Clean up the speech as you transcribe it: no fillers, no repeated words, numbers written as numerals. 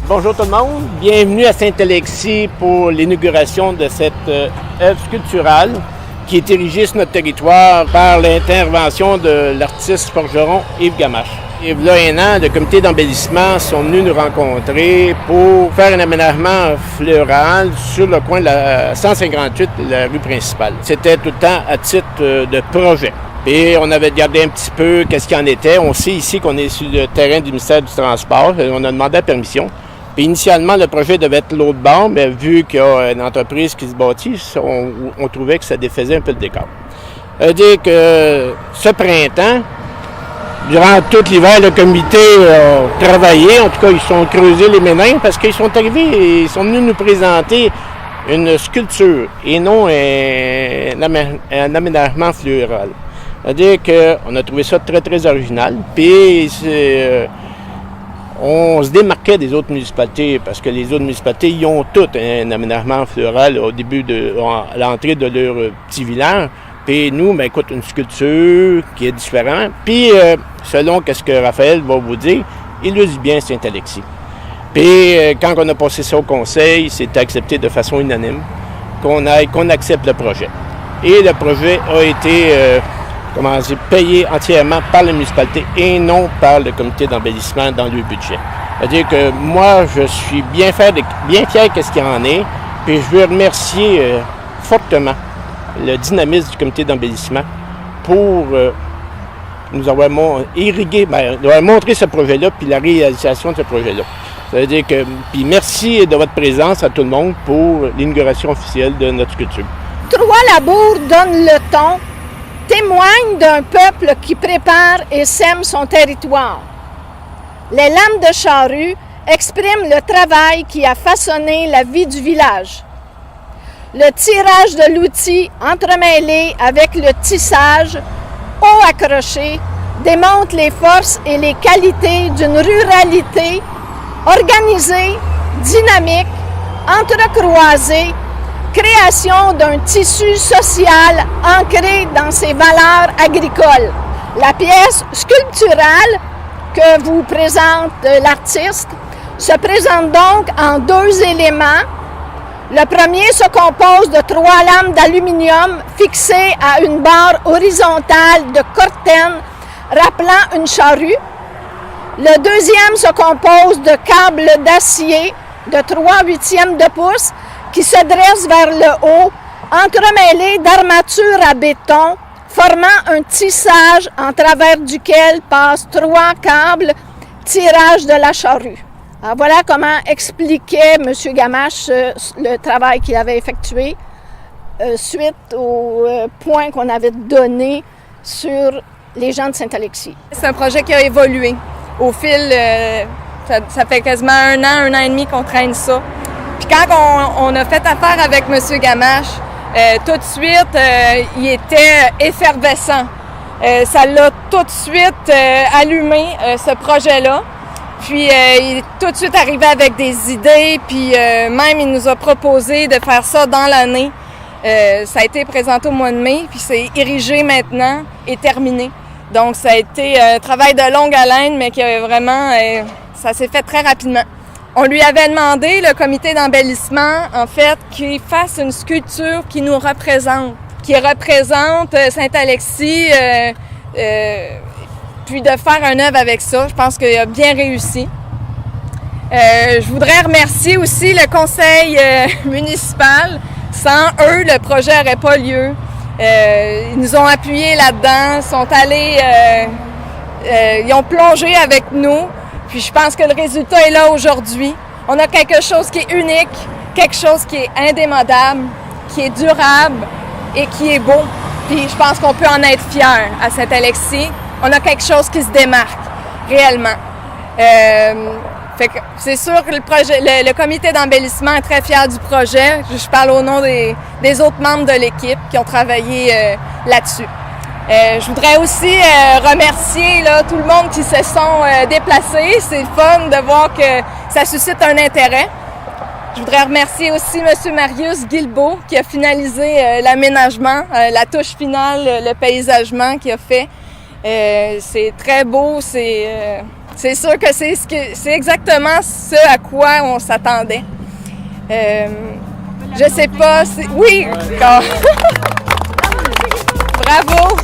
Bonjour tout le monde, bienvenue à Saint-Alexis pour l'inauguration de cette œuvre sculpturale qui est érigée sur notre territoire par l'intervention de l'artiste forgeron Yves Gamache. Et il y a un an, le comité d'embellissement sont venus nous rencontrer pour faire un aménagement floral sur le coin de la 158, la rue principale. C'était tout le temps à titre de projet. Et on avait regardé un petit peu qu'est-ce qu'il en était. On sait ici qu'on est sur le terrain du ministère du Transport. On a demandé la permission. Puis initialement, le projet devait être l'autre bord, mais vu qu'il y a une entreprise qui se bâtit, on trouvait que ça défaisait un peu le décor. C'est-à-dire que ce printemps, durant tout l'hiver, le comité a travaillé. En tout cas, ils sont creusés les méninges parce qu'ils sont arrivés et ils sont venus nous présenter une sculpture et non un aménagement floral. C'est-à-dire qu'on a trouvé ça très, très original. Puis on se démarquait des autres municipalités parce que les autres municipalités, ils ont toutes un aménagement floral au début à l'entrée de leur petit village. Puis nous, bien, écoute, une sculpture qui est différente. Puis, selon ce que Raphaël va vous dire, il le dit bien Saint-Alexis. Puis, quand on a passé ça au conseil, c'était accepté de façon unanime qu'on accepte le projet. Et le projet a été payé entièrement par la municipalité et non par le comité d'embellissement dans le budget. C'est-à-dire que moi, je suis bien fier de ce qu'il en est. Puis, je veux remercier fortement le dynamisme du comité d'embellissement pour nous avoir montré ce projet-là puis la réalisation de ce projet-là. Ça veut dire que, puis merci de votre présence à tout le monde pour l'inauguration officielle de notre sculpture. Trois-Labour donne le ton, témoigne d'un peuple qui prépare et sème son territoire. Les lames de charrue expriment le travail qui a façonné la vie du village. Le tirage de l'outil entremêlé avec le tissage, haut accroché, démontre les forces et les qualités d'une ruralité organisée, dynamique, entrecroisée, création d'un tissu social ancré dans ses valeurs agricoles. La pièce sculpturale que vous présente l'artiste se présente donc en deux éléments. Le premier se compose de 3 lames d'aluminium fixées à une barre horizontale de cortène rappelant une charrue. Le deuxième se compose de câbles d'acier de 3/8 de pouce qui se dressent vers le haut, entremêlés d'armatures à béton, formant un tissage en travers duquel passent 3 câbles tirage de la charrue. Alors voilà comment expliquait M. Gamache le travail qu'il avait effectué suite au point qu'on avait donné sur les gens de Saint-Alexis. C'est un projet qui a évolué au fil, ça fait quasiment un an et demi qu'on traîne ça. Puis quand on a fait affaire avec M. Gamache, tout de suite, il était effervescent. Ça l'a tout de suite allumé, ce projet-là. Puis il est tout de suite arrivé avec des idées, puis même il nous a proposé de faire ça dans l'année. Ça a été présenté au mois de mai, puis c'est érigé maintenant et terminé. Donc ça a été un travail de longue haleine, mais qui a vraiment, ça s'est fait très rapidement. On lui avait demandé, le comité d'embellissement, en fait, qu'il fasse une sculpture qui nous représente, qui représente Saint-Alexis, puis de faire un œuvre avec ça. Je pense qu'il a bien réussi. Je voudrais remercier aussi le conseil municipal. Sans eux, le projet n'aurait pas lieu. Ils nous ont appuyés là-dedans, sont allés, ils ont plongé avec nous. Puis je pense que le résultat est là aujourd'hui. On a quelque chose qui est unique, quelque chose qui est indémodable, qui est durable et qui est beau. Puis je pense qu'on peut en être fiers à Saint-Alexis. On a quelque chose qui se démarque réellement. Fait que c'est sûr que le comité d'embellissement est très fier du projet. Je parle au nom des autres membres de l'équipe qui ont travaillé là-dessus. Je voudrais aussi remercier tout le monde qui se sont déplacés. C'est fun de voir que ça suscite un intérêt. Je voudrais remercier aussi M. Marius Guilbeault qui a finalisé l'aménagement, la touche finale, le paysagement qu'il a fait. C'est très beau, C'est sûr que c'est exactement ce à quoi on s'attendait. Je sais pas si... Oui! Bravo!